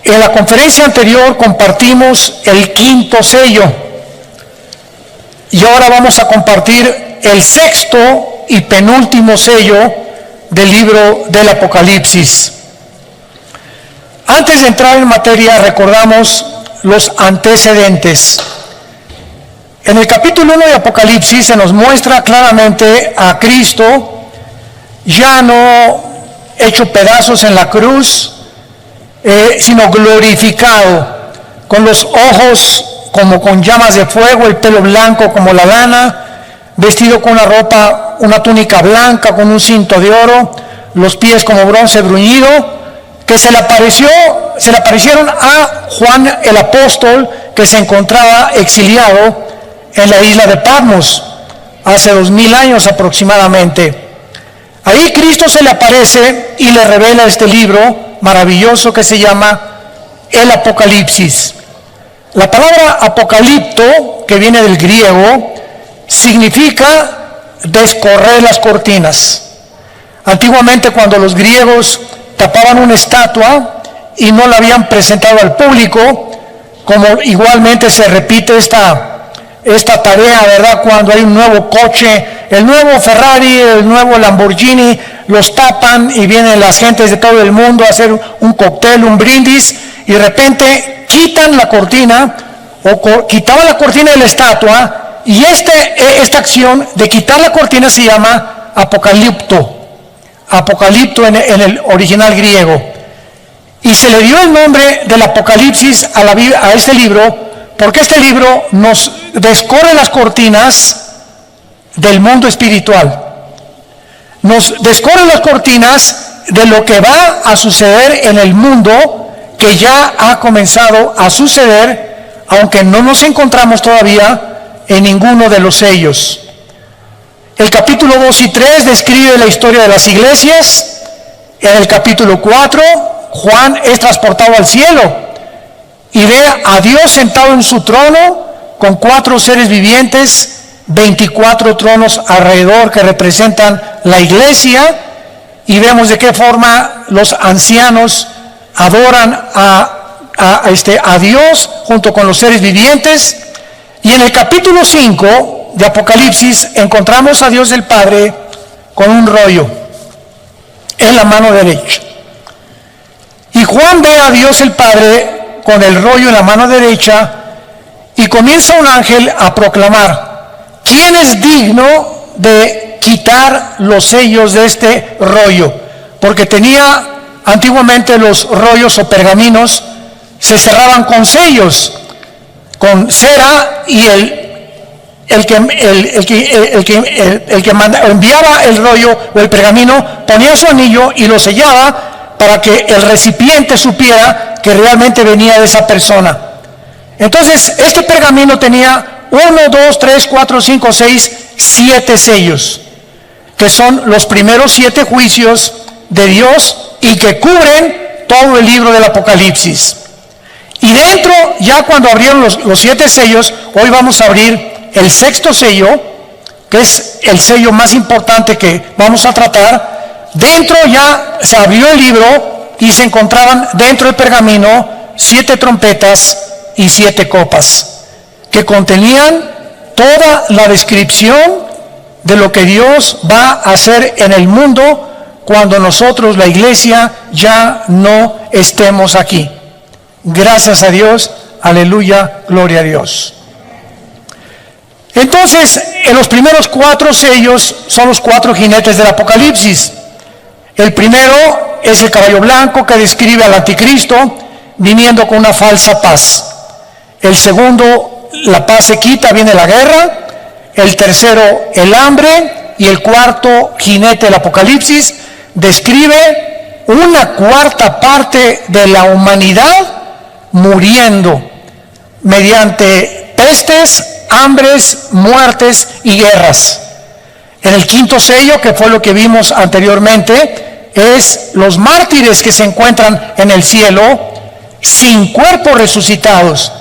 En la conferencia anterior compartimos el quinto sello y ahora vamos a compartir el sexto y penúltimo sello del libro del Apocalipsis. Antes de entrar en materia, recordamos los antecedentes. En el capítulo 1 de Apocalipsis se nos muestra claramente a Cristo ya no hecho pedazos en la cruz, sino glorificado, con los ojos como con llamas de fuego, el pelo blanco como la lana, vestido con una ropa, una túnica blanca con un cinto de oro, los pies como bronce bruñido, que se le aparecieron a Juan el apóstol, que se encontraba exiliado en la isla de Patmos hace 2000 años aproximadamente. Ahí Cristo se le aparece y le revela este libro maravilloso que se llama el Apocalipsis. La palabra apocalipto, que viene del griego, significa descorrer las cortinas. Antiguamente, cuando los griegos tapaban una estatua y no la habían presentado al público, como igualmente se repite esta tarea, ¿verdad? Cuando hay un nuevo coche, el nuevo Ferrari, el nuevo Lamborghini, los tapan y vienen las gentes de todo el mundo a hacer un cóctel, un brindis, y de repente quitan la cortina, quitaban la cortina de la estatua, y esta acción de quitar la cortina se llama apocalipto en el original griego. Y se le dio el nombre del Apocalipsis a este libro, porque este libro nos descorre las cortinas del mundo espiritual. Nos descorre las cortinas de lo que va a suceder en el mundo, que ya ha comenzado a suceder, aunque no nos encontramos todavía en ninguno de los sellos. El capítulo 2 y 3 describe la historia de las iglesias. En el capítulo 4, Juan es transportado al cielo y ve a Dios sentado en su trono con 4 seres vivientes, 24 tronos alrededor que representan la iglesia, y vemos de qué forma los ancianos adoran a Dios junto con los seres vivientes. Y en el capítulo 5 de Apocalipsis encontramos a Dios el Padre con un rollo en la mano derecha. Y Juan ve a Dios el Padre con el rollo en la mano derecha, y comienza un ángel a proclamar: ¿quién es digno de quitar los sellos de este rollo? Porque tenía antiguamente los rollos o pergaminos, se cerraban con sellos, con cera, y el que enviaba el rollo o el pergamino ponía su anillo y lo sellaba para que el recipiente supiera que realmente venía de esa persona. Entonces, este pergamino tenía 1, 2, 3, 4, 5, 6, 7 sellos, que son los primeros 7 juicios de Dios y que cubren todo el libro del Apocalipsis. Y dentro, ya cuando abrieron los 7 sellos, hoy vamos a abrir el sexto sello, que es el sello más importante que vamos a tratar. Dentro ya se abrió el libro y se encontraban dentro del pergamino 7 trompetas y 7 copas, que contenían toda la descripción de lo que Dios va a hacer en el mundo cuando nosotros, la iglesia, ya no estemos aquí. Gracias a Dios, aleluya, gloria a Dios. Entonces, en los primeros 4 sellos son los 4 jinetes del Apocalipsis. El primero es el caballo blanco, que describe al anticristo viniendo con una falsa paz. El segundo, la paz se quita, viene la guerra. El tercero, el hambre. Y el cuarto jinete del Apocalipsis describe una cuarta parte de la humanidad muriendo mediante pestes, hambres, muertes y guerras. En el quinto sello, que fue lo que vimos anteriormente, es los mártires que se encuentran en el cielo sin cuerpos resucitados,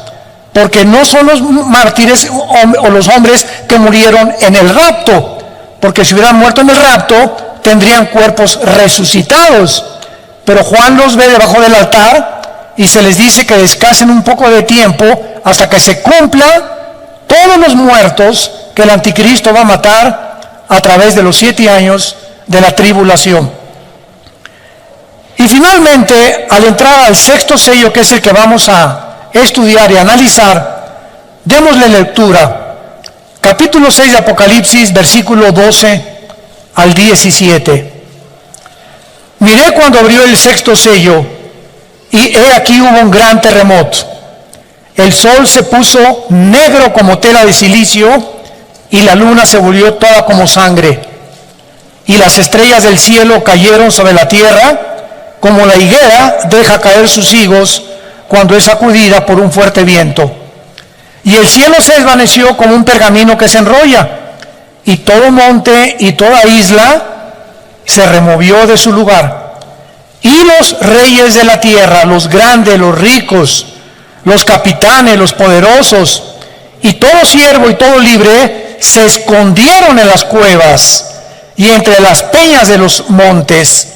porque no son los mártires o los hombres que murieron en el rapto, porque si hubieran muerto en el rapto tendrían cuerpos resucitados, pero Juan los ve debajo del altar y se les dice que descansen un poco de tiempo hasta que se cumpla todos los muertos que el anticristo va a matar a través de los 7 años de la tribulación. Y finalmente, al entrar al 6º sello, que es el que vamos a estudiar y analizar, démosle lectura. Capítulo 6 de Apocalipsis, versículo 12 al 17. Miré cuando abrió el 6º sello, y he aquí hubo un gran terremoto. El sol se puso negro como tela de silicio, y la luna se volvió toda como sangre. Y las estrellas del cielo cayeron sobre la tierra, como la higuera deja caer sus higos cuando es sacudida por un fuerte viento. Y el cielo se desvaneció como un pergamino que se enrolla, y todo monte y toda isla se removió de su lugar. Y los reyes de la tierra, los grandes, los ricos, los capitanes, los poderosos, y todo siervo y todo libre, se escondieron en las cuevas y entre las peñas de los montes,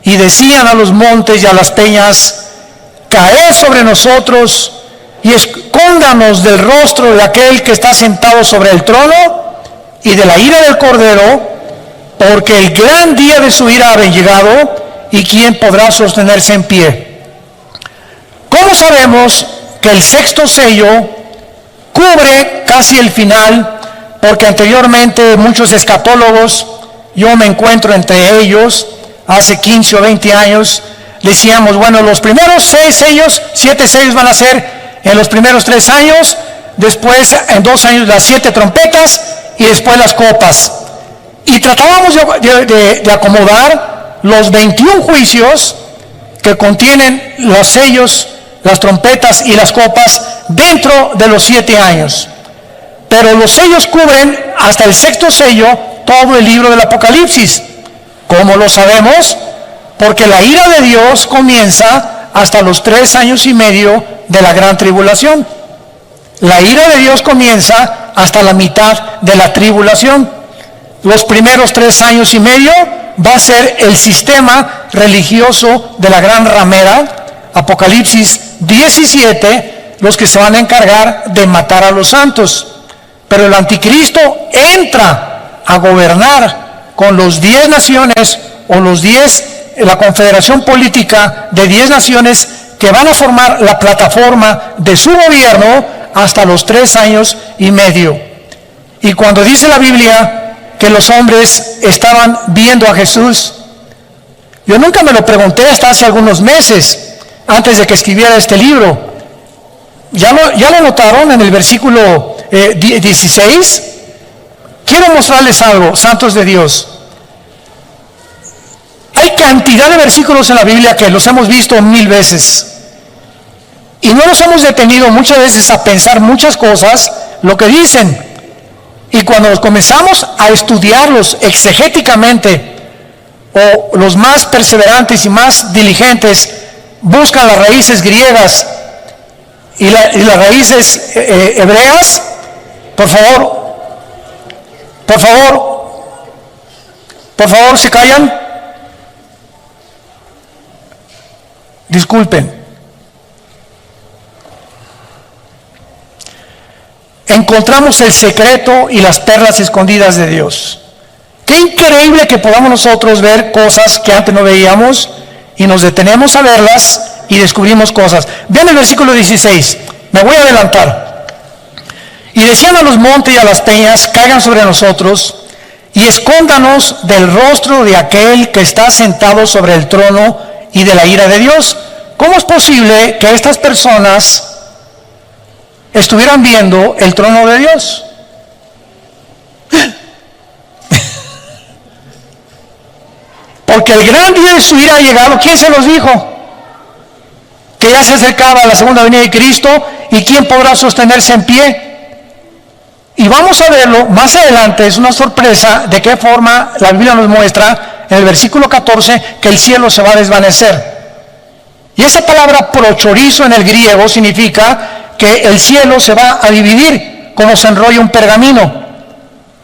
y decían a los montes y a las peñas: caed sobre nosotros y escóndanos del rostro de aquel que está sentado sobre el trono y de la ira del Cordero, porque el gran día de su ira ha llegado, y quién podrá sostenerse en pie. ¿Cómo sabemos que el 6º sello cubre casi el final? Porque anteriormente muchos escatólogos, yo me encuentro entre ellos, hace 15 o 20 años, decíamos, bueno, los primeros 7 sellos van a ser en los primeros 3 años, después en 2 años las 7 trompetas y después las copas. Y tratábamos de acomodar los 21 juicios que contienen los sellos, las trompetas y las copas dentro de los 7 años. Pero los sellos cubren hasta el 6º sello todo el libro del Apocalipsis. ¿Cómo lo sabemos? Porque la ira de Dios comienza hasta los 3 años y medio de la gran tribulación. La ira de Dios comienza hasta la mitad de la tribulación. Los primeros 3 años y medio va a ser el sistema religioso de la gran ramera, Apocalipsis 17, los que se van a encargar de matar a los santos. Pero el anticristo entra a gobernar con los 10 naciones, o la confederación política de 10 naciones que van a formar la plataforma de su gobierno hasta los 3 años y medio. Y cuando dice la Biblia que los hombres estaban viendo a Jesús, yo nunca me lo pregunté hasta hace algunos meses, antes de que escribiera este libro. ¿Ya lo notaron en el versículo 16? Quiero mostrarles algo, santos de Dios. Hay cantidad de versículos en la Biblia que los hemos visto 1000 veces. Y no nos hemos detenido muchas veces a pensar muchas cosas, lo que dicen. Y cuando comenzamos a estudiarlos exegéticamente, o los más perseverantes y más diligentes buscan las raíces griegas y las raíces hebreas, por favor, ¿se callan? Disculpen. Encontramos el secreto y las perlas escondidas de Dios. Qué increíble que podamos nosotros ver cosas que antes no veíamos y nos detenemos a verlas y descubrimos cosas. Vean el versículo 16, me voy a adelantar. Y decían a los montes y a las peñas: caigan sobre nosotros y escóndanos del rostro de aquel que está sentado sobre el trono y de la ira de Dios. ¿Cómo es posible que estas personas estuvieran viendo el trono de Dios? Porque el gran día de su ira ha llegado. ¿Quién se los dijo? Que ya se acercaba la segunda venida de Cristo, y quién podrá sostenerse en pie. Y vamos a verlo más adelante. Es una sorpresa de qué forma la Biblia nos muestra en el versículo 14 que el cielo se va a desvanecer. Y esa palabra prochorizo en el griego significa que el cielo se va a dividir como se enrolla un pergamino.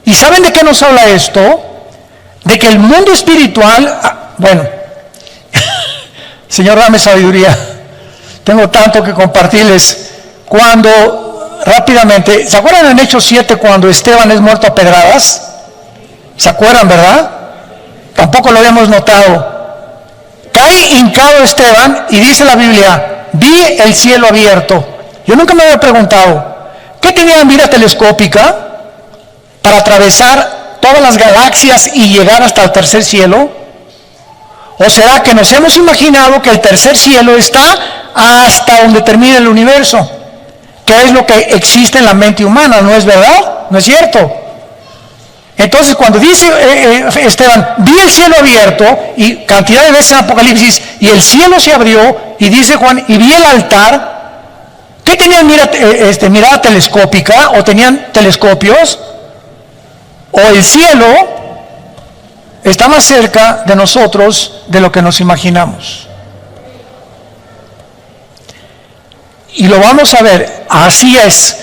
¿Y saben de qué nos habla esto? De que el mundo espiritual, Señor, dame sabiduría. tengo tanto que compartirles. Cuando, rápidamente, ¿se acuerdan en Hechos 7 cuando Esteban es muerto a pedradas? ¿Se acuerdan, verdad? Tampoco lo habíamos notado. Cae hincado Esteban y dice la Biblia, vi el cielo abierto. Yo nunca me había preguntado, ¿qué tenía mira telescópica para atravesar todas las galaxias y llegar hasta el tercer cielo? ¿O será que nos hemos imaginado que el tercer cielo está hasta donde termina el universo? Que es lo que existe en la mente humana, ¿no es verdad? ¿No es cierto? Entonces cuando dice Esteban, vi el cielo abierto, y cantidad de veces en Apocalipsis, y el cielo se abrió, y dice Juan, y vi el altar. ¿Qué tenían mirada telescópica? ¿O tenían telescopios? ¿O el cielo está más cerca de nosotros de lo que nos imaginamos? Y lo vamos a ver, así es.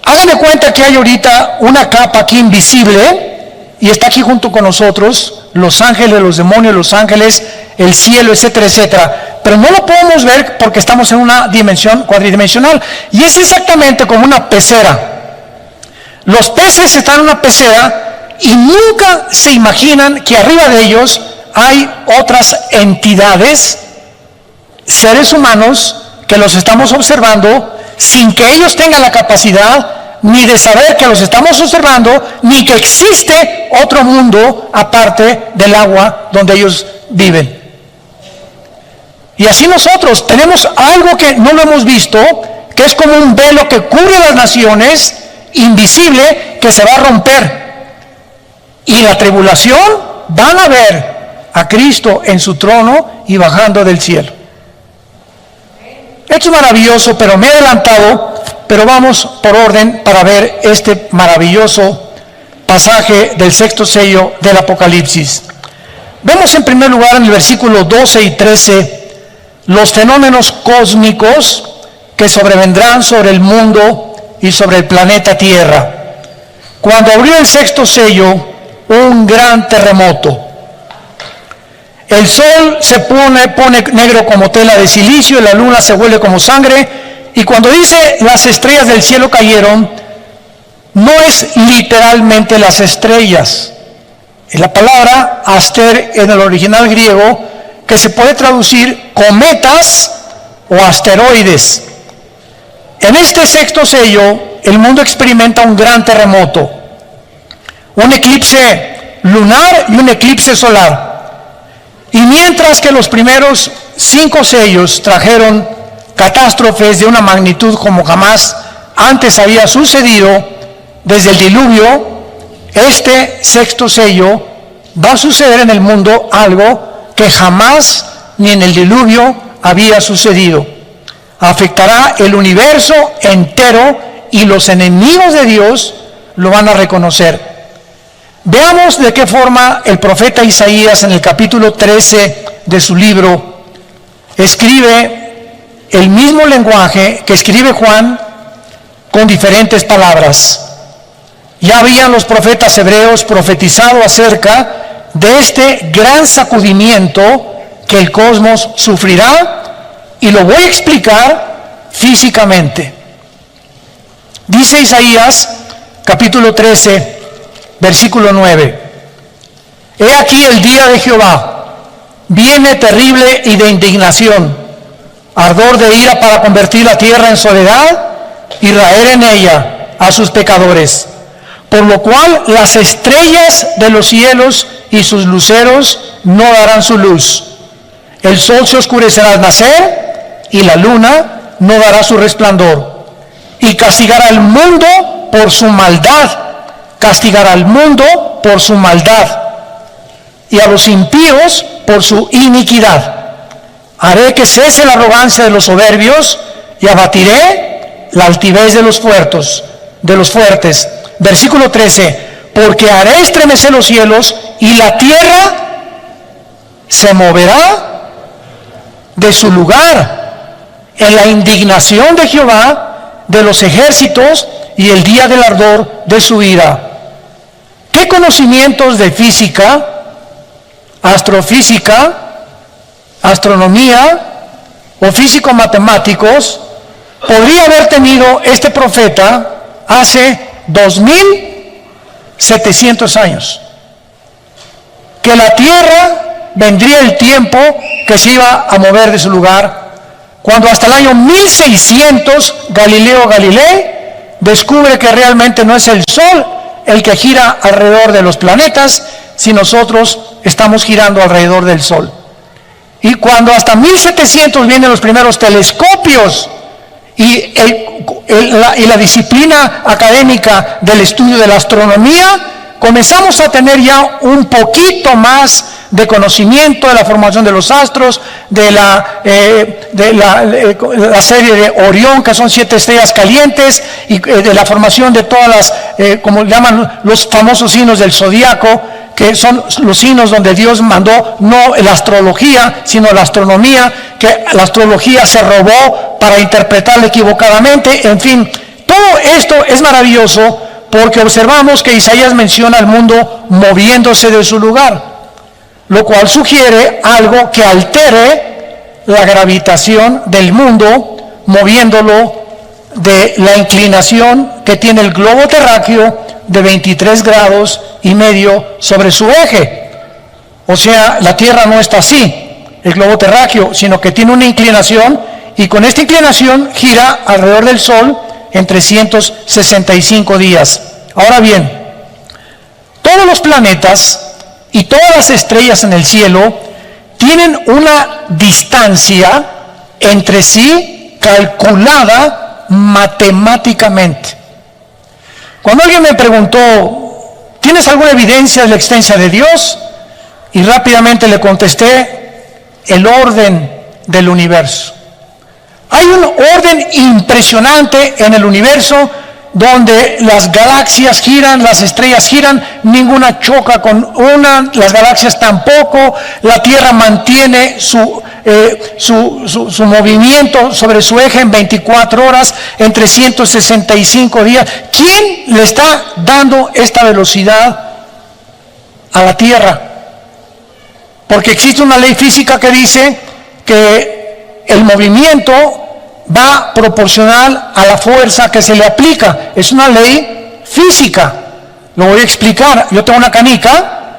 Hagan de cuenta que hay ahorita una capa aquí invisible y está aquí junto con nosotros, los ángeles, los demonios, los ángeles, el cielo, etcétera, etcétera. Pero no lo podemos ver porque estamos en una dimensión cuadridimensional. Y es exactamente como una pecera. Los peces están en una pecera y nunca se imaginan que arriba de ellos hay otras entidades, seres humanos, que los estamos observando sin que ellos tengan la capacidad ni de saber que los estamos observando, ni que existe otro mundo aparte del agua donde ellos viven. Y así nosotros tenemos algo que no lo hemos visto, que es como un velo que cubre las naciones, invisible, que se va a romper. Y la tribulación van a ver a Cristo en su trono y bajando del cielo. Esto es maravilloso, pero me he adelantado, pero vamos por orden para ver este maravilloso pasaje del sexto sello del Apocalipsis. Vemos en primer lugar en el versículo 12 y 13 los fenómenos cósmicos que sobrevendrán sobre el mundo y sobre el planeta Tierra. Cuando abrió el sexto sello, un gran terremoto. El sol se pone negro como tela de silicio, y la luna se vuelve como sangre, y cuando dice las estrellas del cielo cayeron, no es literalmente las estrellas. Es la palabra aster en el original griego, que se puede traducir cometas o asteroides. En este sexto sello, el mundo experimenta un gran terremoto, un eclipse lunar y un eclipse solar. Y mientras que los primeros 5 sellos trajeron catástrofes de una magnitud como jamás antes había sucedido desde el diluvio, este sexto sello va a suceder en el mundo algo que jamás ni en el diluvio había sucedido. Afectará el universo entero y los enemigos de Dios lo van a reconocer. Veamos de qué forma el profeta Isaías en el capítulo 13 de su libro escribe el mismo lenguaje que escribe Juan con diferentes palabras. Ya habían los profetas hebreos profetizado acerca de este gran sacudimiento que el cosmos sufrirá, y lo voy a explicar físicamente. Dice Isaías capítulo 13 versículo 9: He aquí el día de Jehová, viene terrible y de indignación, ardor de ira para convertir la tierra en soledad y raer en ella a sus pecadores. Por lo cual las estrellas de los cielos y sus luceros no darán su luz. El sol se oscurecerá al nacer y la luna no dará su resplandor. Y castigará al mundo por su maldad. Castigará al mundo por su maldad y a los impíos por su iniquidad. Haré que cese la arrogancia de los soberbios y abatiré la altivez de los fuertes. Versículo 13: Porque haré estremecer los cielos y la tierra se moverá de su lugar en la indignación de Jehová de los ejércitos y el día del ardor de su ira. ¿Qué conocimientos de física, astrofísica, astronomía o físicos matemáticos podría haber tenido este profeta hace 2700 años. Que la tierra vendría el tiempo que se iba a mover de su lugar, cuando hasta el año 1600 Galileo Galilei descubre que realmente no es el Sol el que gira alrededor de los planetas, si nosotros estamos girando alrededor del Sol. Y cuando hasta 1700 vienen los primeros telescopios y la disciplina académica del estudio de la astronomía, comenzamos a tener ya un poquito más de conocimiento de la formación de los astros, de la serie de Orión, que son 7 estrellas calientes, y de la formación de todas las, como llaman los famosos signos del zodiaco, que son los signos donde Dios mandó no la astrología, sino la astronomía, que la astrología se robó para interpretarla equivocadamente. En fin, todo esto es maravilloso porque observamos que Isaías menciona al mundo moviéndose de su lugar, lo cual sugiere algo que altere la gravitación del mundo, moviéndolo de la inclinación que tiene el globo terráqueo de 23 grados y medio sobre su eje. O sea, la Tierra no está así, el globo terráqueo, sino que tiene una inclinación, y con esta inclinación gira alrededor del Sol en 365 días. Ahora bien, todos los planetas y todas las estrellas en el cielo tienen una distancia entre sí calculada matemáticamente. Cuando alguien me preguntó, ¿tienes alguna evidencia de la existencia de Dios? Y rápidamente le contesté, el orden del universo. Hay un orden impresionante en el universo donde las galaxias giran, las estrellas giran, ninguna choca con una, las galaxias tampoco, la Tierra mantiene su movimiento sobre su eje en 24 horas, en 365 días. ¿Quién le está dando esta velocidad a la Tierra? Porque existe una ley física que dice que el movimiento va proporcional a la fuerza que se le aplica. Es una ley física. Lo voy a explicar. Yo tengo una canica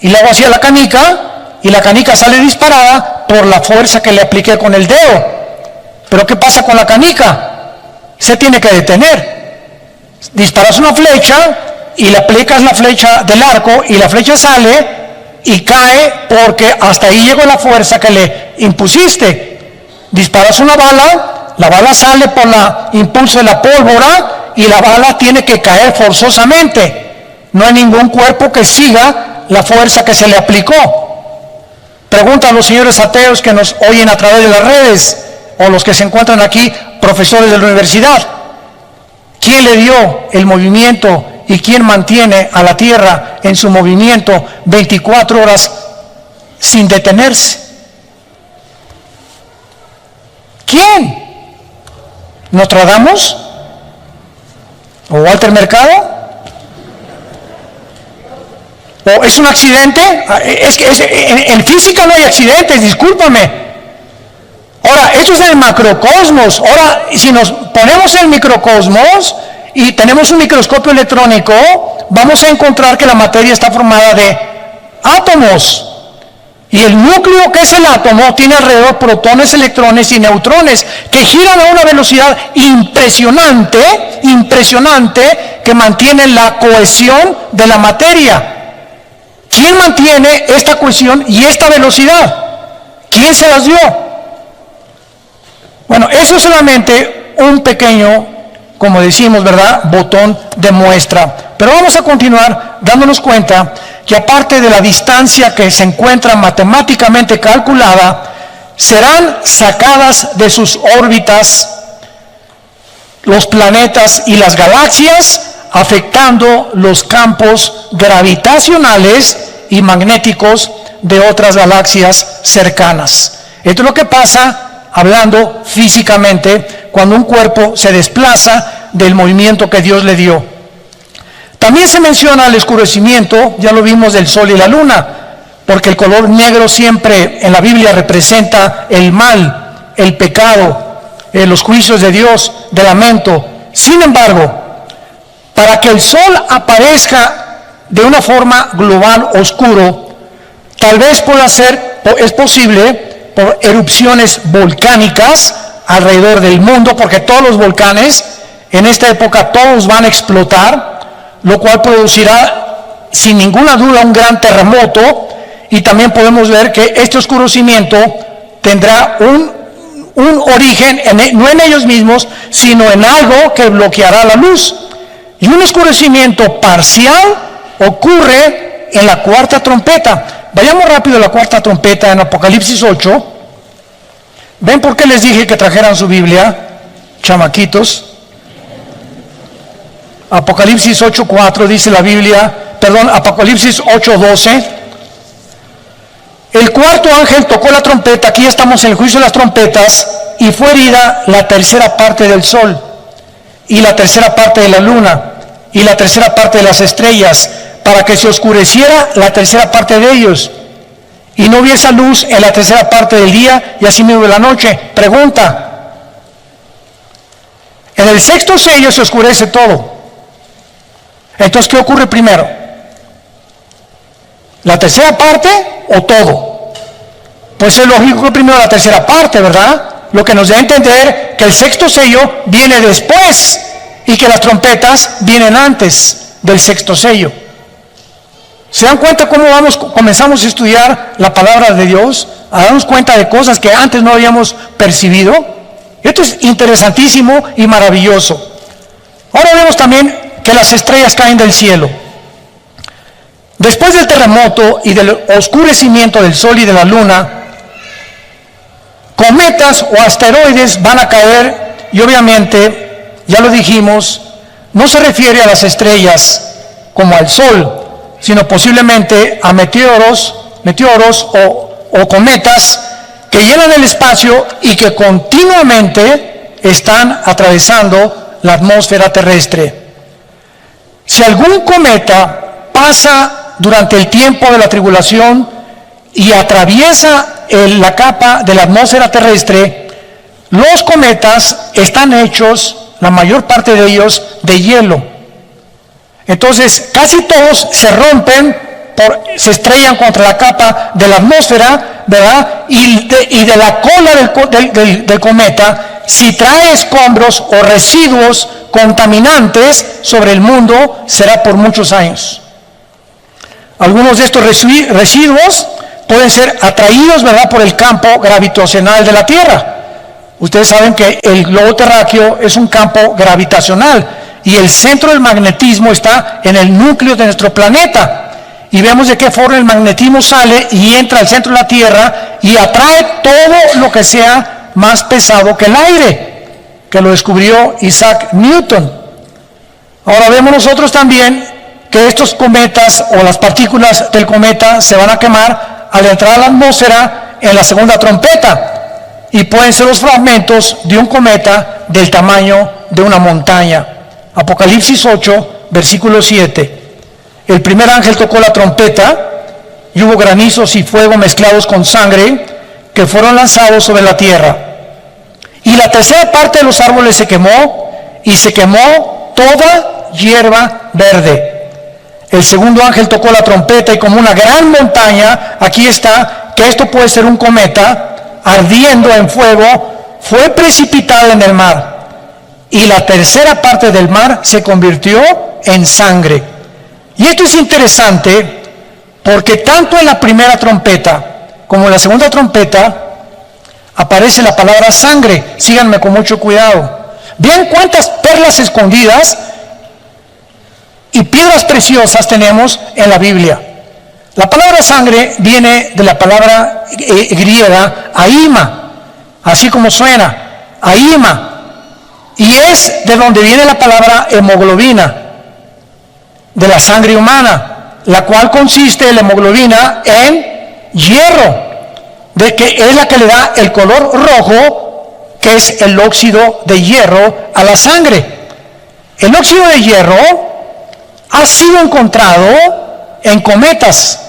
y le hago así a la canica y la canica sale disparada por la fuerza que le apliqué con el dedo. Pero ¿qué pasa con la canica? Se tiene que detener. Disparas una flecha y le aplicas la flecha del arco y la flecha sale y cae porque hasta ahí llegó la fuerza que le impusiste. Disparas una bala, la bala sale por el impulso de la pólvora y la bala tiene que caer forzosamente. No hay ningún cuerpo que siga la fuerza que se le aplicó. Pregunta a los señores ateos que nos oyen a través de las redes o los que se encuentran aquí, profesores de la universidad. ¿Quién le dio el movimiento y quién mantiene a la Tierra en su movimiento 24 horas sin detenerse? ¿Quién? ¿Nostradamus? ¿O Walter Mercado? ¿O es un accidente? Es que en física no hay accidentes, discúlpame. Ahora, esto es el macrocosmos. Ahora, si nos ponemos en el microcosmos y tenemos un microscopio electrónico, vamos a encontrar que la materia está formada de átomos. Y el núcleo, que es el átomo, tiene alrededor protones, electrones y neutrones que giran a una velocidad impresionante, que mantiene la cohesión de la materia. ¿Quién mantiene esta cohesión y esta velocidad? ¿Quién se las dio? Bueno, eso es solamente un pequeño, como decimos, ¿verdad?, botón de muestra. Pero vamos a continuar dándonos cuenta que aparte de la distancia que se encuentra matemáticamente calculada, serán sacadas de sus órbitas los planetas y las galaxias, afectando los campos gravitacionales y magnéticos de otras galaxias cercanas. Esto es lo que pasa, hablando físicamente, cuando un cuerpo se desplaza del movimiento que Dios le dio. También se menciona el oscurecimiento, ya lo vimos, del sol y la luna, porque el color negro siempre en la Biblia representa el mal, el pecado, los juicios de Dios, de lamento. Sin embargo, para que el sol aparezca de una forma global oscuro, tal vez es posible por erupciones volcánicas alrededor del mundo, porque todos los volcanes en esta época todos van a explotar, lo cual producirá sin ninguna duda un gran terremoto. Y también podemos ver que este oscurecimiento tendrá un origen no en ellos mismos, sino en algo que bloqueará la luz. Y un oscurecimiento parcial ocurre en la cuarta trompeta. Vayamos rápido a la cuarta trompeta en Apocalipsis 8. ¿Ven por qué les dije que trajeran su Biblia, chamaquitos? Apocalipsis 8:4 dice la Biblia, Apocalipsis 8:12. El cuarto ángel tocó la trompeta, aquí estamos en el juicio de las trompetas, y fue herida la tercera parte del sol, y la tercera parte de la luna, y la tercera parte de las estrellas, para que se oscureciera la tercera parte de ellos, y no hubiese luz en la tercera parte del día, y así mismo de la noche. Pregunta: en el sexto sello se oscurece todo. Entonces, ¿qué ocurre primero? ¿La tercera parte o todo? Pues es lógico que primero la tercera parte, ¿verdad? Lo que nos da a entender que el sexto sello viene después y que las trompetas vienen antes del sexto sello. ¿Se dan cuenta cómo comenzamos a estudiar la palabra de Dios? A darnos cuenta de cosas que antes no habíamos percibido. Esto es interesantísimo y maravilloso. Ahora vemos también que las estrellas caen del cielo. Después del terremoto y del oscurecimiento del sol y de la luna, cometas o asteroides van a caer, y obviamente, ya lo dijimos, no se refiere a las estrellas como al sol, sino posiblemente a meteoros o cometas que llenan el espacio y que continuamente están atravesando la atmósfera terrestre. Si algún cometa pasa durante el tiempo de la tribulación y atraviesa la capa de la atmósfera terrestre, los cometas están hechos, la mayor parte de ellos, de hielo. Entonces, casi todos se rompen, se estrellan contra la capa de la atmósfera, ¿verdad? Y de la cola del cometa, si trae escombros o residuos contaminantes sobre el mundo, será por muchos años. Algunos de estos residuos pueden ser atraídos, ¿verdad?, por el campo gravitacional de la Tierra. Ustedes saben que el globo terráqueo es un campo gravitacional y el centro del magnetismo está en el núcleo de nuestro planeta. Y vemos de qué forma el magnetismo sale y entra al centro de la Tierra y atrae todo lo que sea más pesado que el aire, que lo descubrió Isaac Newton. Ahora vemos nosotros también que estos cometas o las partículas del cometa se van a quemar al entrar a la atmósfera en la segunda trompeta, y pueden ser los fragmentos de un cometa del tamaño de una montaña. Apocalipsis 8, versículo 7. El primer ángel tocó la trompeta y hubo granizos y fuego mezclados con sangre que fueron lanzados sobre la tierra. Y la tercera parte de los árboles se quemó, y se quemó toda hierba verde. El segundo ángel tocó la trompeta y como una gran montaña, aquí está, que esto puede ser un cometa, ardiendo en fuego, fue precipitada en el mar. Y la tercera parte del mar se convirtió en sangre. Y esto es interesante porque tanto en la primera trompeta como en la segunda trompeta aparece la palabra sangre. Síganme con mucho cuidado. Vean cuántas perlas escondidas y piedras preciosas tenemos en la Biblia. La palabra sangre viene de la palabra griega aima, así como suena, aima, y es de donde viene la palabra hemoglobina, de la sangre humana, la cual consiste la hemoglobina en hierro, de que es la que le da el color rojo, que es el óxido de hierro a la sangre. El óxido de hierro ha sido encontrado en cometas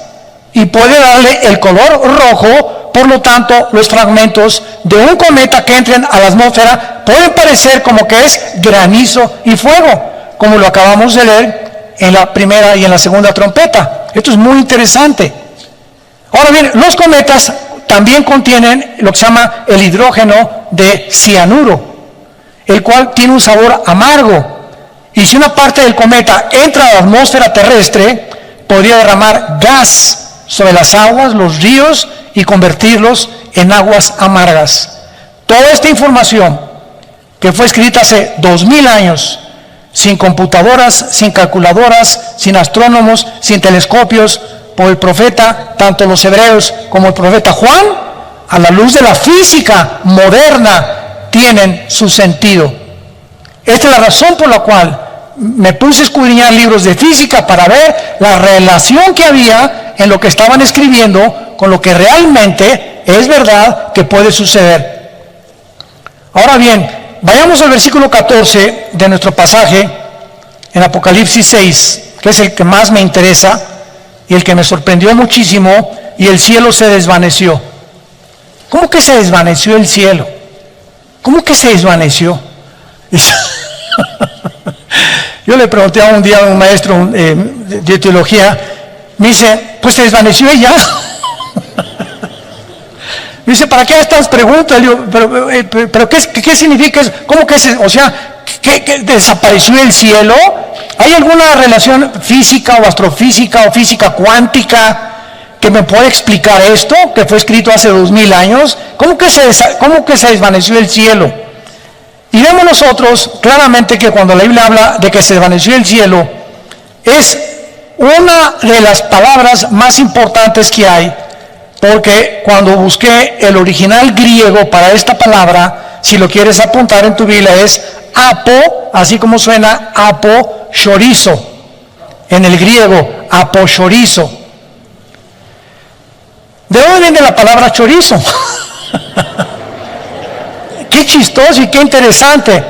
y puede darle el color rojo Por lo tanto, los fragmentos de un cometa que entren a la atmósfera pueden parecer como que es granizo y fuego, como lo acabamos de leer en la primera y en la segunda trompeta. Esto es muy interesante. Ahora bien, los cometas también contienen lo que se llama el hidrógeno de cianuro, el cual tiene un sabor amargo. Y si una parte del cometa entra a la atmósfera terrestre, podría derramar gas sobre las aguas, los ríos, y convertirlos en aguas amargas. Toda esta información, que fue escrita hace 2000 años, sin computadoras, sin calculadoras, sin astrónomos, sin telescopios, por el profeta, tanto los hebreos como el profeta Juan, a la luz de la física moderna, tienen su sentido. Esta es la razón por la cual me puse a escudriñar libros de física para ver la relación que había en lo que estaban escribiendo con lo que realmente es verdad que puede suceder. Ahora bien, vayamos al versículo 14 de nuestro pasaje en Apocalipsis 6, que es el que más me interesa y el que me sorprendió muchísimo, y el cielo se desvaneció. ¿Cómo que se desvaneció el cielo? ¿Cómo que se desvaneció? Yo le pregunté a un día a un maestro de teología, me dice, pues se desvaneció ella. Me dice, ¿para qué estas preguntas? Le digo, pero ¿qué significa eso? ¿Cómo que o sea, ¿qué desapareció el cielo? ¿Hay alguna relación física o astrofísica o física cuántica que me pueda explicar esto, que fue escrito hace 2000 años? ¿Cómo que se desvaneció el cielo? Y vemos nosotros claramente que cuando la Biblia habla de que se desvaneció el cielo, es una de las palabras más importantes que hay, porque cuando busqué el original griego para esta palabra, si lo quieres apuntar en tu Biblia, es apo, así como suena aposhorizo, en el griego, aposhorizo. ¿De dónde viene la palabra chorizo? Qué chistoso y qué interesante.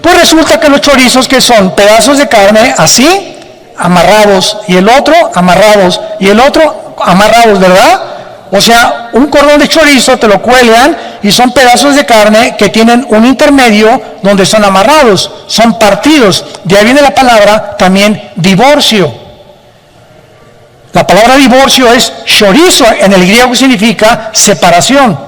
Pues resulta que los chorizos, que son pedazos de carne así, amarrados, y el otro amarrados, y el otro amarrados, ¿verdad? O sea, un cordón de chorizo te lo cuelgan y son pedazos de carne que tienen un intermedio donde son amarrados, son partidos. De ahí viene la palabra también divorcio. La palabra divorcio es chorizo, en el griego, que significa separación.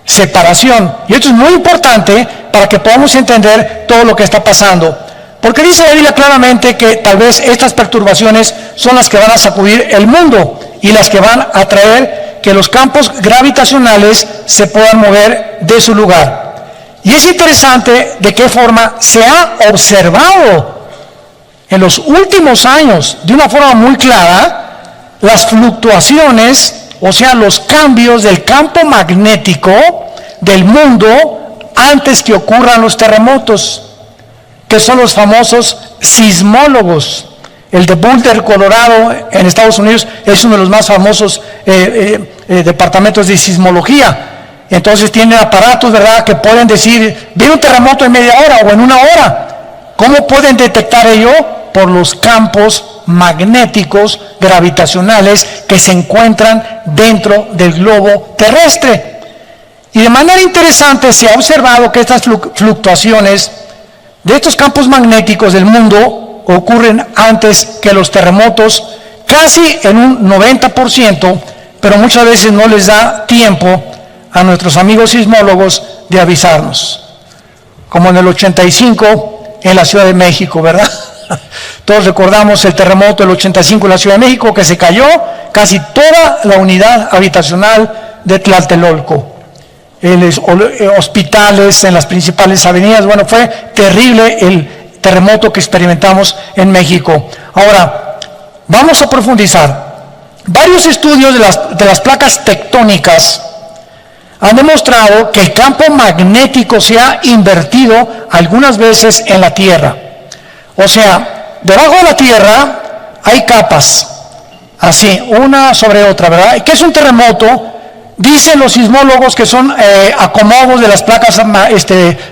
Separación. Y esto es muy importante para que podamos entender todo lo que está pasando. Porque dice la Biblia claramente que tal vez estas perturbaciones son las que van a sacudir el mundo y las que van a traer que los campos gravitacionales se puedan mover de su lugar. Y es interesante de qué forma se ha observado en los últimos años, de una forma muy clara, las fluctuaciones, o sea, los cambios del campo magnético del mundo antes que ocurran los terremotos, que son los famosos sismólogos. El de Boulder, Colorado, en Estados Unidos, es uno de los más famosos departamentos de sismología. Entonces tienen aparatos, ¿verdad?, que pueden decir, viene un terremoto en media hora o en una hora. ¿Cómo pueden detectar ello? Por los campos magnéticos gravitacionales que se encuentran dentro del globo terrestre. Y de manera interesante se ha observado que estas fluctuaciones de estos campos magnéticos del mundo ocurren antes que los terremotos, casi en un 90%, pero muchas veces no les da tiempo a nuestros amigos sismólogos de avisarnos. Como en el 85 en la Ciudad de México, ¿verdad? Todos recordamos el terremoto del 85 en la Ciudad de México, que se cayó casi toda la unidad habitacional de Tlatelolco. Hospitales en las principales avenidas. Bueno, fue terrible el terremoto que experimentamos en México. Ahora, vamos a profundizar. Varios estudios de las placas tectónicas han demostrado que el campo magnético se ha invertido algunas veces en la Tierra. O sea, debajo de la Tierra hay capas, así, una sobre otra, ¿verdad? ¿Qué es un terremoto? Dicen los sismólogos que son acomodos de las placas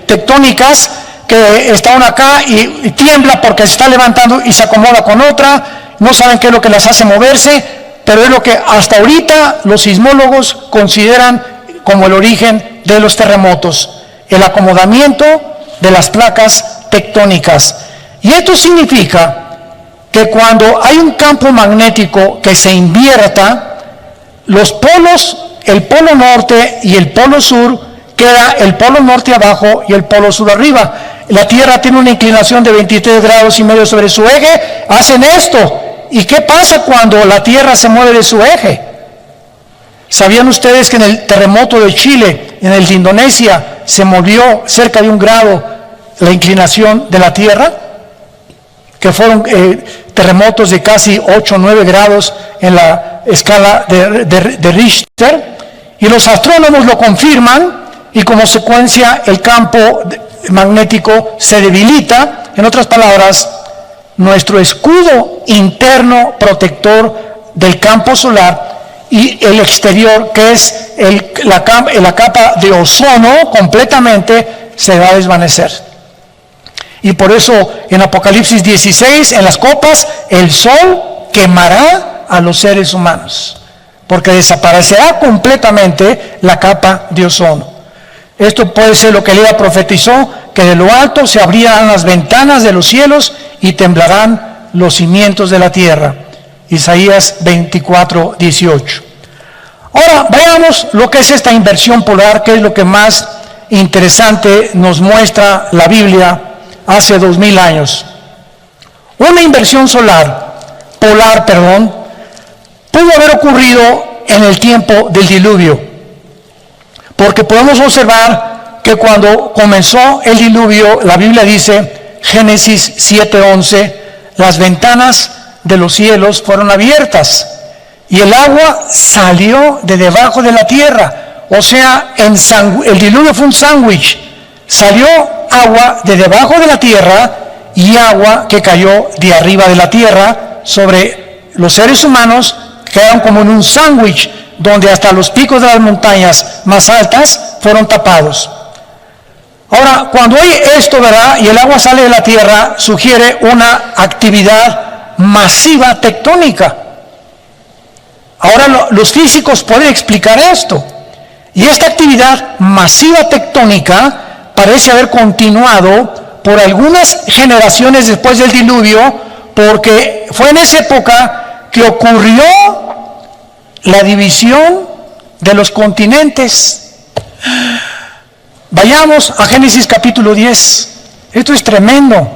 tectónicas, que está una acá y tiembla porque se está levantando y se acomoda con otra, no saben qué es lo que las hace moverse. pero es lo que hasta ahorita los sismólogos consideran como el origen de los terremotos, el acomodamiento de las placas tectónicas. Y esto significa que cuando hay un campo magnético que se invierta, los polos, el polo norte y el polo sur, queda el polo norte abajo y el polo sur arriba. La Tierra tiene una inclinación de 23 grados y medio sobre su eje, hacen esto. ¿Y qué pasa cuando la Tierra se mueve de su eje? ¿Sabían ustedes que en el terremoto de Chile, en el de Indonesia, se movió cerca de 1 grado la inclinación de la Tierra? Que fueron terremotos de casi 8 o 9 grados en la escala de Richter. Y los astrónomos lo confirman y como consecuencia el campo magnético se debilita. En otras palabras, nuestro escudo interno protector del campo solar y el exterior, que es la capa de ozono, completamente se va a desvanecer. Y por eso en Apocalipsis 16, en las copas, el sol quemará a los seres humanos, porque desaparecerá completamente la capa de ozono. Esto puede ser lo que Elías profetizó, que de lo alto se abrirán las ventanas de los cielos y temblarán los cimientos de la tierra. Isaías 24, 18. Ahora veamos lo que es esta inversión polar, que es lo que más interesante nos muestra la Biblia hace 2000 años. Una inversión polar, pudo haber ocurrido en el tiempo del diluvio, porque podemos observar que cuando comenzó el diluvio, la Biblia dice, Génesis 7:11, las ventanas de los cielos fueron abiertas y el agua salió de debajo de la tierra. O sea, el diluvio fue un sándwich. Salió agua de debajo de la tierra y agua que cayó de arriba de la tierra sobre los seres humanos, quedaron como en un sándwich, donde hasta los picos de las montañas más altas fueron tapados. Ahora, cuando hay esto, ¿verdad?, y el agua sale de la tierra, sugiere una actividad masiva tectónica. Ahora los físicos pueden explicar esto. Y esta actividad masiva tectónica parece haber continuado por algunas generaciones después del diluvio, porque fue en esa época que ocurrió la división de los continentes. Vayamos a Génesis capítulo 10. Esto es tremendo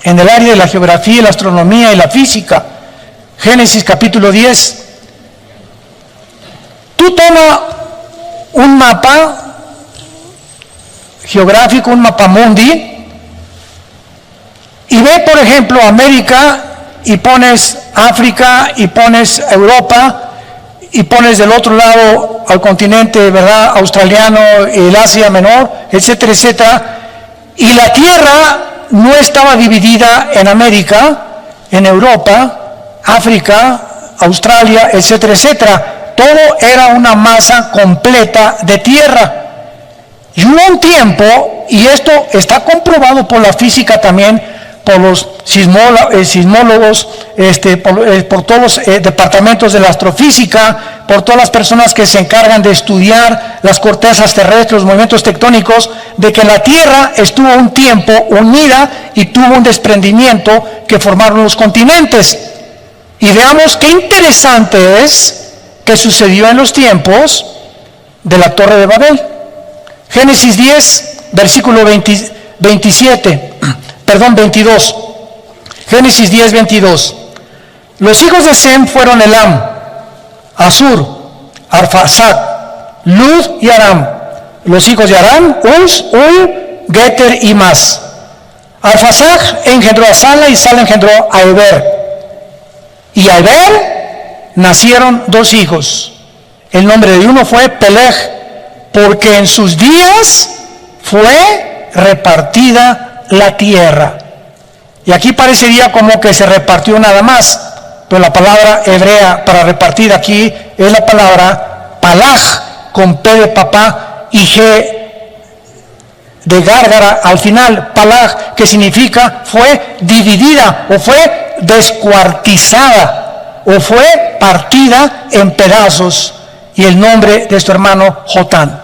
en el área de la geografía, la astronomía y la física. Génesis capítulo 10. Tú toma un mapa geográfico, un mapamundi, y ve, por ejemplo, América, y pones África, y pones Europa, y pones del otro lado al continente, ¿verdad?, australiano, el Asia Menor, etcétera, etcétera. Y la Tierra no estaba dividida en América, en Europa, África, Australia, etcétera, etcétera. Todo era una masa completa de tierra. Y hubo un tiempo, y esto está comprobado por la física también, por los sismólogos, por todos los departamentos de la astrofísica, por todas las personas que se encargan de estudiar las cortezas terrestres, los movimientos tectónicos, de que la Tierra estuvo un tiempo unida y tuvo un desprendimiento que formaron los continentes. Y veamos qué interesante es que sucedió en los tiempos de la Torre de Babel. Génesis 10, versículo 22. Génesis 10, 22. Los hijos de Sem fueron Elam, Asur, Arfaxad, Lud y Aram. Los hijos de Aram, Uz, Ul, Geter y Mas. Arfaxad engendró a Sala y Sala engendró a Eber. Y a Eber nacieron 2 hijos. El nombre de uno fue Peleg, porque en sus días fue repartida la tierra. Y aquí parecería como que se repartió nada más, pero la palabra hebrea para repartir aquí es la palabra Palaj, con P de papá y G de gárgara al final. Palaj, que significa fue dividida o fue descuartizada. o fue partida en pedazos, y el nombre de su hermano Jotán.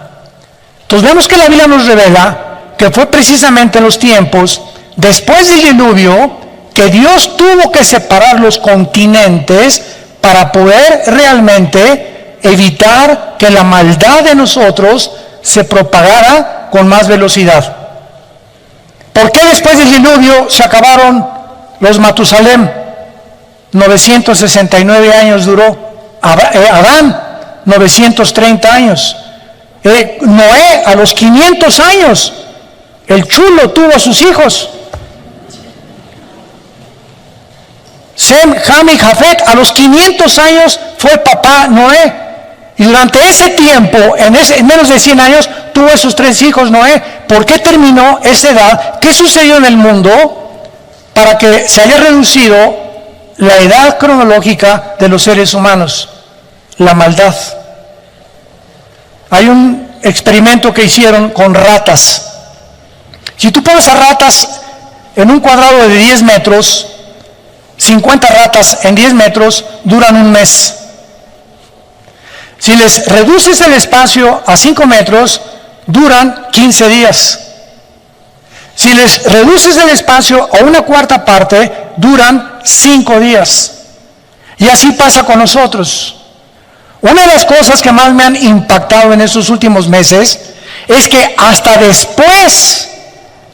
Entonces vemos que la Biblia nos revela que fue precisamente en los tiempos después del diluvio que Dios tuvo que separar los continentes para poder realmente evitar que la maldad de nosotros se propagara con más velocidad. ¿Por qué después del diluvio se acabaron los Matusalem? 969 años duró. Adán, 930 años. Noé, a los 500 años, el chulo tuvo a sus hijos. Sem, Ham y Jafet, a los 500 años fue papá Noé. Y durante ese tiempo, en menos de 100 años, tuvo esos 3 hijos Noé. ¿Por qué terminó esa edad? ¿Qué sucedió en el mundo para que se haya reducido la edad cronológica de los seres humanos? La maldad. Hay un experimento que hicieron con ratas. Si tú pones a ratas en un cuadrado de 10 metros, 50 ratas en 10 metros duran un mes. Si les reduces el espacio a 5 metros, duran 15 días. Si les reduces el espacio a una cuarta parte, duran 5 días. Y así pasa con nosotros. Una de las cosas que más me han impactado en estos últimos meses es que hasta después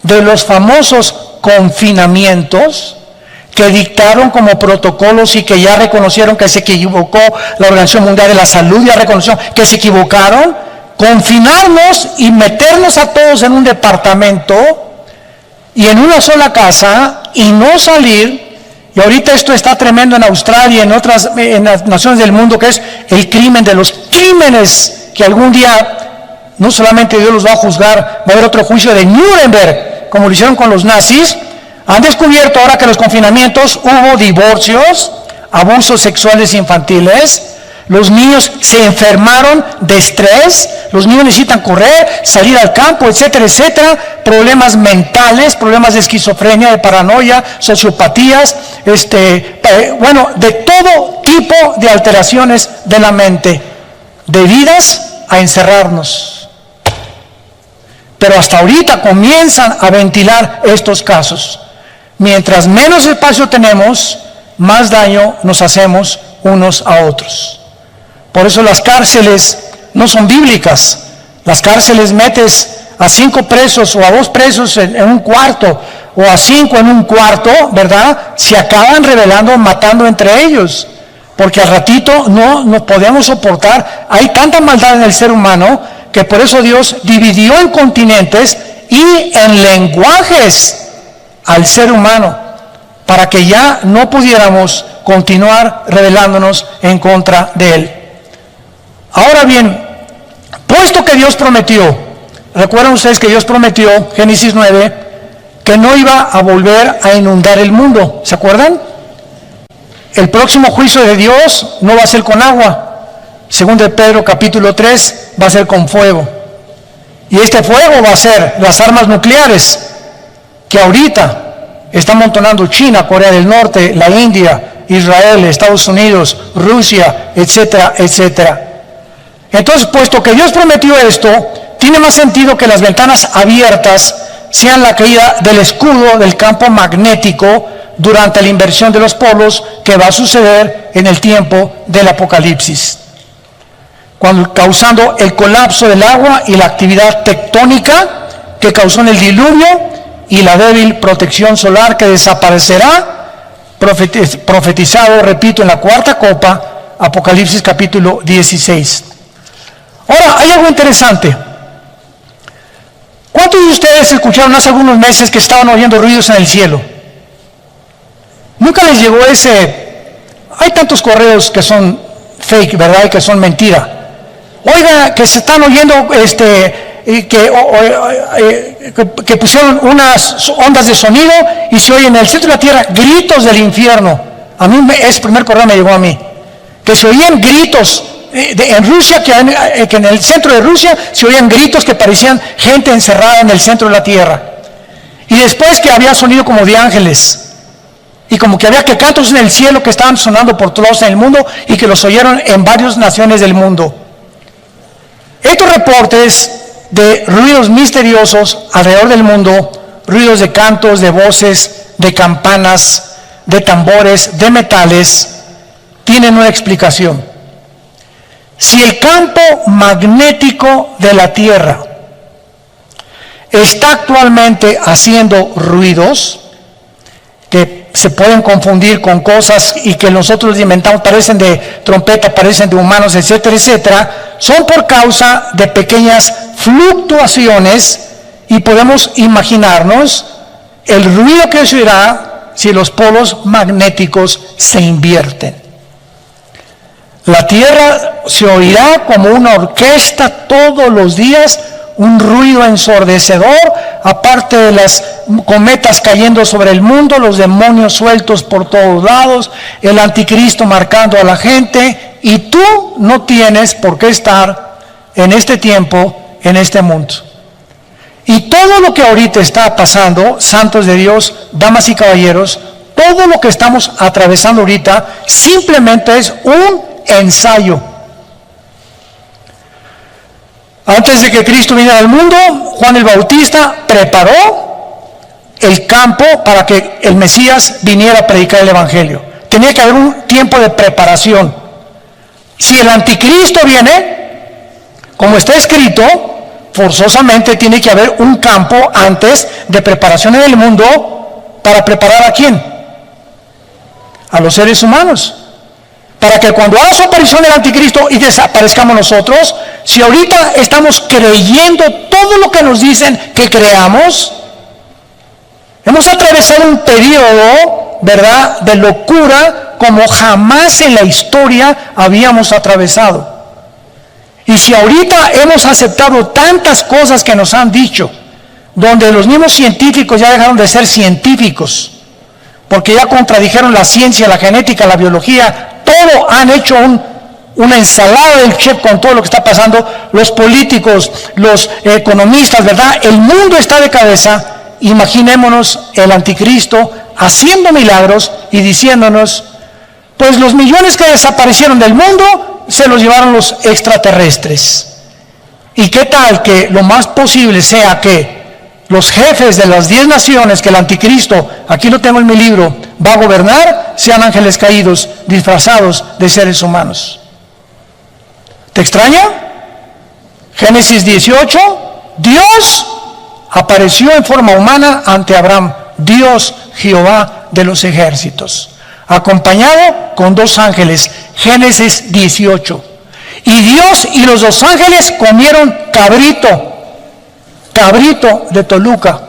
de los famosos confinamientos que dictaron como protocolos y que ya reconocieron que se equivocó, la Organización Mundial de la Salud ya reconoció que se equivocaron, confinarnos y meternos a todos en un departamento y en una sola casa y no salir. Y ahorita esto está tremendo en Australia y en las naciones del mundo, que es el crimen de los crímenes, que algún día no solamente Dios los va a juzgar, va a haber otro juicio de Nuremberg, como lo hicieron con los nazis. Han descubierto ahora que en los confinamientos hubo divorcios, abusos sexuales infantiles, los niños se enfermaron de estrés, los niños necesitan correr, salir al campo, etcétera, etcétera, problemas mentales, problemas de esquizofrenia, de paranoia, sociopatías, de todo tipo de alteraciones de la mente, debidas a encerrarnos. Pero hasta ahorita comienzan a ventilar estos casos. Mientras menos espacio tenemos, más daño nos hacemos unos a otros. Por eso las cárceles no son bíblicas. Las cárceles metes a 5 presos o a 2 presos en un cuarto, o a 5 en un cuarto, ¿verdad? Se acaban rebelando, matando entre ellos. Porque al ratito no podemos soportar. Hay tanta maldad en el ser humano que por eso Dios dividió en continentes y en lenguajes al ser humano, para que ya no pudiéramos continuar rebelándonos en contra de Él. Ahora bien, puesto que Dios prometió, recuerdan ustedes que Dios prometió, Génesis 9, que no iba a volver a inundar el mundo, ¿se acuerdan? El próximo juicio de Dios no va a ser con agua, según de Pedro capítulo 3, va a ser con fuego. Y este fuego va a ser las armas nucleares, que ahorita está amontonando China, Corea del Norte, la India, Israel, Estados Unidos, Rusia, etcétera, etcétera. Entonces, puesto que Dios prometió esto, tiene más sentido que las ventanas abiertas sean la caída del escudo del campo magnético durante la inversión de los polos que va a suceder en el tiempo del Apocalipsis, causando el colapso del agua y la actividad tectónica que causó en el diluvio y la débil protección solar que desaparecerá, profetizado, repito, en la 4ª copa, Apocalipsis capítulo 16. Ahora, hay algo interesante. ¿Cuántos de ustedes escucharon hace algunos meses que estaban oyendo ruidos en el cielo? Nunca les llegó hay tantos correos que son fake, ¿verdad? Y que son mentira. Oiga, que se están oyendo, que pusieron unas ondas de sonido y se oyen en el centro de la tierra gritos del infierno. A mí ese primer correo me llegó a mí. Que se oían gritos en Rusia, que en el centro de Rusia se oían gritos que parecían gente encerrada en el centro de la tierra. Y después que había sonido como de ángeles. Y como que había que cantos en el cielo que estaban sonando por todos en el mundo y que los oyeron en varias naciones del mundo. Estos reportes de ruidos misteriosos alrededor del mundo, ruidos de cantos, de voces, de campanas, de tambores, de metales, tienen una explicación. Si el campo magnético de la Tierra está actualmente haciendo ruidos que se pueden confundir con cosas y que nosotros inventamos, parecen de trompeta, parecen de humanos, etcétera, etcétera, son por causa de pequeñas fluctuaciones, y podemos imaginarnos el ruido que se oirá si los polos magnéticos se invierten. La Tierra se oirá como una orquesta todos los días, un ruido ensordecedor, aparte de las cometas cayendo sobre el mundo, los demonios sueltos por todos lados, el anticristo marcando a la gente, y tú no tienes por qué estar en este tiempo, en este mundo. Y todo lo que ahorita está pasando, santos de Dios, damas y caballeros, todo lo que estamos atravesando ahorita simplemente es un ensayo. Antes de que Cristo viniera al mundo, Juan el Bautista preparó el campo para que el Mesías viniera a predicar el Evangelio. Tenía que haber un tiempo de preparación. Si el anticristo viene, como está escrito, forzosamente tiene que haber un campo antes de preparación en el mundo. ¿Para preparar a quién? A los seres humanos. Para que cuando haga su aparición el anticristo y desaparezcamos nosotros, si ahorita estamos creyendo todo lo que nos dicen que creamos, hemos atravesado un periodo, ¿verdad?, de locura como jamás en la historia habíamos atravesado. Y si ahorita hemos aceptado tantas cosas que nos han dicho, donde los mismos científicos ya dejaron de ser científicos, porque ya contradijeron la ciencia, la genética, la biología, todo han hecho una ensalada del chef con todo lo que está pasando, los políticos, los economistas, ¿verdad? El mundo está de cabeza. Imaginémonos el anticristo haciendo milagros y diciéndonos, pues los millones que desaparecieron del mundo se los llevaron los extraterrestres. ¿Y qué tal que lo más posible sea que los jefes de las 10 naciones que el anticristo, aquí lo tengo en mi libro, va a gobernar, sean ángeles caídos disfrazados de seres humanos? ¿Te extraña? Génesis 18, Dios apareció en forma humana ante Abraham, Dios Jehová de los ejércitos, acompañado con 2 ángeles, Génesis 18. Y Dios y los 2 ángeles comieron cabrito de Toluca.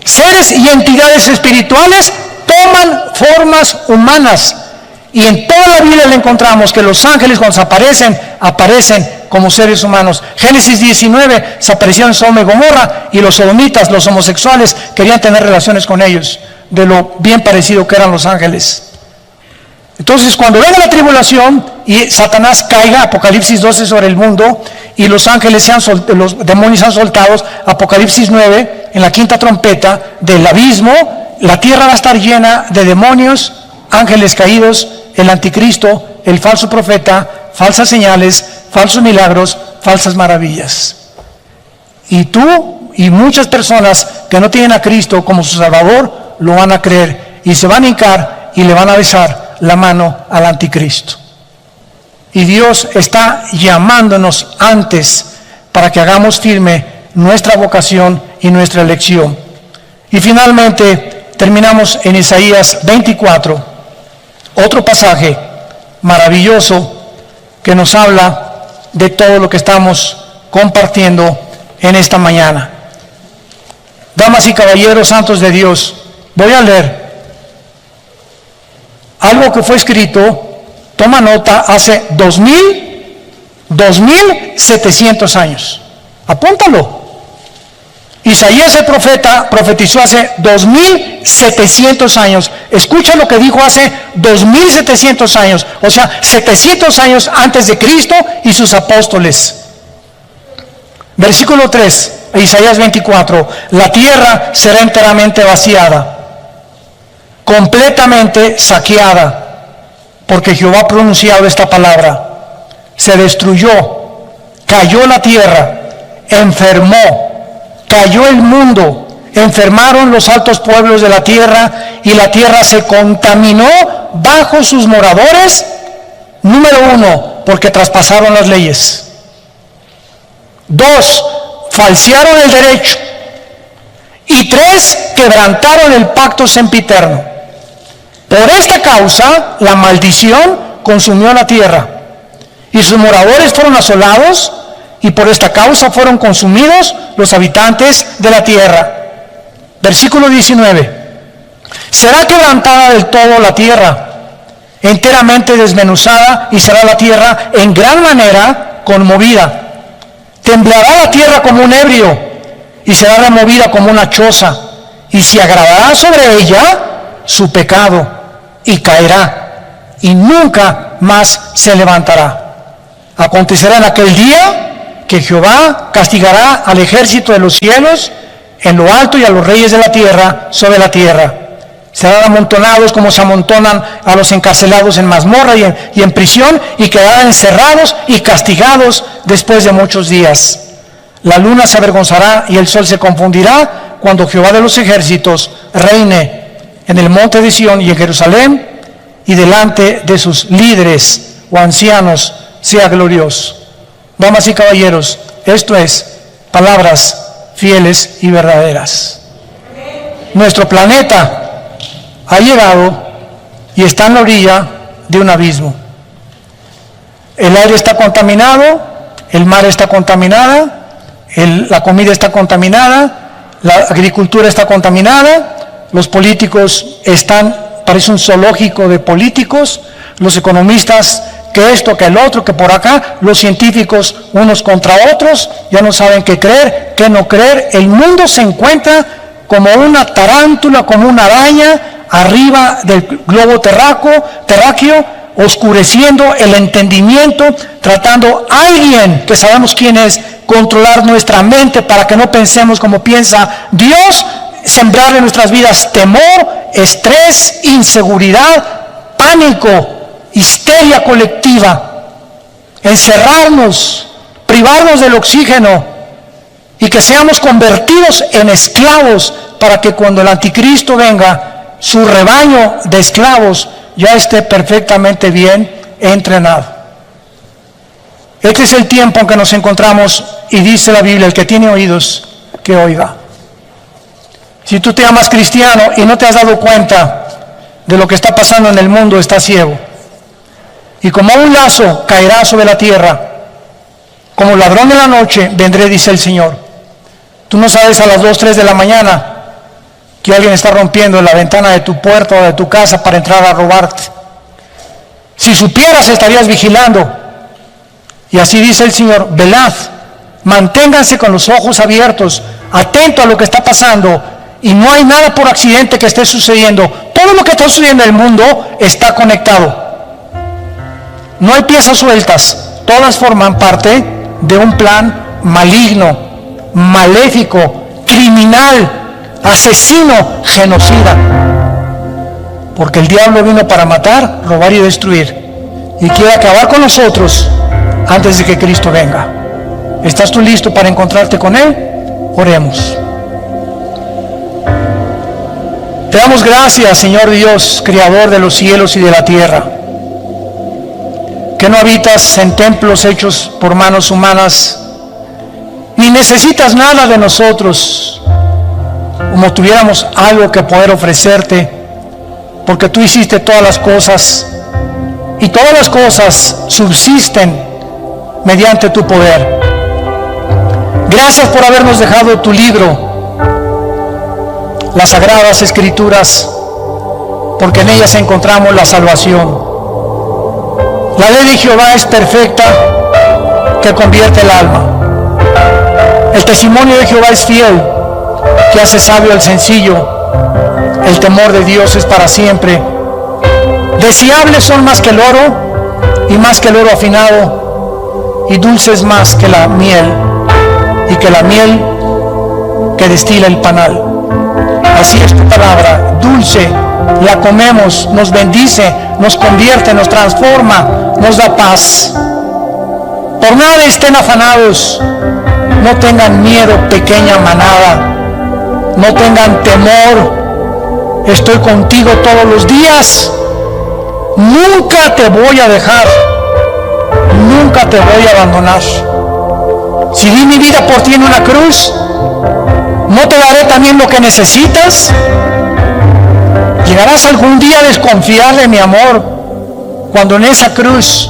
Seres y entidades espirituales toman formas humanas, y en toda la Biblia le encontramos que los ángeles cuando aparecen como seres humanos. Génesis 19, se aparecieron en Sodoma y Gomorra, y los sodomitas, los homosexuales, querían tener relaciones con ellos, de lo bien parecido que eran los ángeles. Entonces, cuando venga la tribulación y Satanás caiga, Apocalipsis 12, sobre el mundo, y los ángeles los demonios sean soltados, Apocalipsis 9, en la 5ª trompeta del abismo, la tierra va a estar llena de demonios, ángeles caídos, el anticristo, el falso profeta, falsas señales, falsos milagros, falsas maravillas. Y tú y muchas personas que no tienen a Cristo como su Salvador lo van a creer y se van a hincar y le van a besar la mano al anticristo. Y Dios está llamándonos antes para que hagamos firme nuestra vocación y nuestra elección. Y finalmente terminamos en Isaías 24, otro pasaje maravilloso que nos habla de todo lo que estamos compartiendo en esta mañana. Damas y caballeros santos de Dios, voy a leer algo que fue escrito, toma nota, hace 2700 años. Apúntalo. Isaías el profeta profetizó hace 2700 años. Escucha lo que dijo hace 2700 años, o sea, 700 años antes de Cristo y sus apóstoles. Versículo 3. Isaías 24, la tierra será enteramente vaciada, completamente saqueada, porque Jehová ha pronunciado esta palabra. Se destruyó, cayó la tierra, enfermó, cayó el mundo, enfermaron los altos pueblos de la tierra, y la tierra se contaminó bajo sus moradores. Número 1, porque traspasaron las leyes. 2, falsearon el derecho. Y 3, quebrantaron el pacto sempiterno. Por esta causa, la maldición consumió la tierra, y sus moradores fueron asolados, y por esta causa fueron consumidos los habitantes de la tierra. Versículo 19. Será quebrantada del todo la tierra, enteramente desmenuzada, y será la tierra en gran manera conmovida. Temblará la tierra como un ebrio, y será removida como una choza, y se agravará sobre ella su pecado, y caerá, y nunca más se levantará. Acontecerá en aquel día que Jehová castigará al ejército de los cielos en lo alto, y a los reyes de la tierra sobre la tierra. Serán amontonados como se amontonan a los encarcelados en mazmorra y en prisión, y quedarán encerrados y castigados después de muchos días. La luna se avergonzará y el sol se confundirá cuando Jehová de los ejércitos reine en el monte de Sión y en Jerusalén, y delante de sus líderes o ancianos sea glorioso. Damas y caballeros, esto es palabras fieles y verdaderas. Nuestro planeta ha llegado y está en la orilla de un abismo. El aire está contaminado, el mar está contaminada, la comida está contaminada, la agricultura está contaminada, los políticos parece un zoológico de políticos, los economistas que esto, que el otro, que por acá, los científicos unos contra otros, ya no saben qué creer, qué no creer. El mundo se encuentra como una tarántula, como una araña, arriba del globo terráqueo, oscureciendo el entendimiento, tratando a alguien, que sabemos quién es, controlar nuestra mente para que no pensemos como piensa Dios, sembrar en nuestras vidas temor, estrés, inseguridad, pánico, histeria colectiva, encerrarnos, privarnos del oxígeno, y que seamos convertidos en esclavos para que cuando el anticristo venga, su rebaño de esclavos ya esté perfectamente bien entrenado. Este es el tiempo en que nos encontramos, y dice la Biblia: el que tiene oídos, que oiga. Si tú te llamas cristiano y no te has dado cuenta de lo que está pasando en el mundo, estás ciego. Y como un lazo caerá sobre la tierra, como ladrón de la noche vendré, dice el Señor. Tú no sabes a las 2, 3 de la mañana que alguien está rompiendo la ventana de tu puerta o de tu casa para entrar a robarte. Si supieras, estarías vigilando. Y así dice el Señor: velad, manténganse con los ojos abiertos, atento a lo que está pasando, y no hay nada por accidente que esté sucediendo. Todo lo que está sucediendo en el mundo está conectado. No hay piezas sueltas, todas forman parte de un plan maligno, maléfico, criminal, asesino, genocida. Porque el diablo vino para matar, robar y destruir, y quiere acabar con nosotros antes de que Cristo venga. ¿Estás tú listo para encontrarte con Él? Oremos. Te damos gracias, Señor Dios, Creador de los cielos y de la tierra, que no habitas en templos hechos por manos humanas, ni necesitas nada de nosotros, como tuviéramos algo que poder ofrecerte, porque tú hiciste todas las cosas, y todas las cosas subsisten mediante tu poder. Gracias por habernos dejado tu libro, las Sagradas Escrituras, porque en ellas encontramos la salvación. La ley de Jehová es perfecta, que convierte el alma. El testimonio de Jehová es fiel, que hace sabio al sencillo. El temor de Dios es para siempre. Deseables son más que el oro, y más que el oro afinado, y dulces más que la miel, y que la miel que destila el panal. Así es tu palabra, dulce, la comemos, nos bendice, nos convierte, nos transforma, nos da paz. Por nada estén afanados, no tengan miedo, pequeña manada, no tengan temor, estoy contigo todos los días, nunca te voy a dejar, nunca te voy a abandonar. Si di mi vida por ti en una cruz, ¿no te daré también lo que necesitas? Llegarás algún día a desconfiar de mi amor, cuando en esa cruz